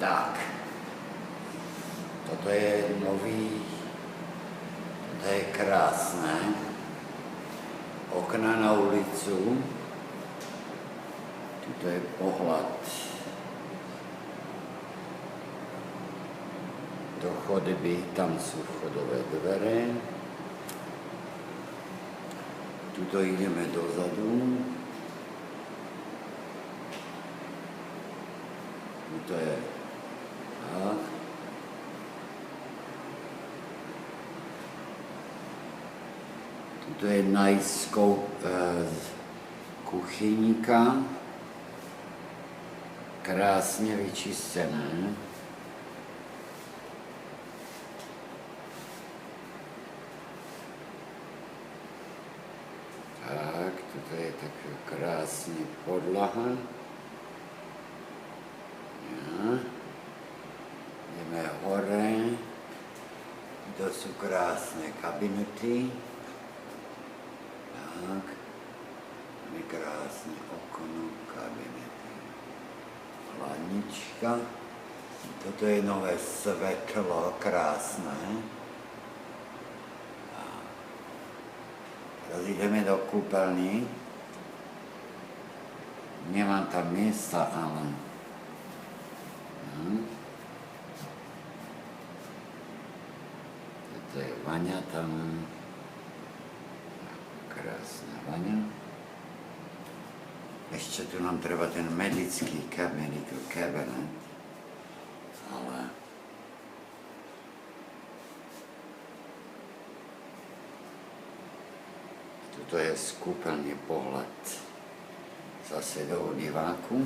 Tak, toto je nový, toto je krásne. Okna na ulicu, tuto je pohľad do chodby, tam sú vchodové dvere. Tuto ideme dozadu. Tuto je tak. Tuto je nice kuchyňka. Krásne vyčistené. Tak, tuto je taká krásna podlaha. Ja. Ideme hore. To sú krásne kabinety. Tak. Máme krásne okno, kabinety. Chladnička. Toto je nové svetlo, krásne. Teraz ideme do kúpeľní. Nemám tam miesta, ale... Toto je vaňa tam. Krásna vaňa. Ešte tu nám treba ten medický cabinet, ale... Tuto je z kúpeľne pohľad zase do diváku.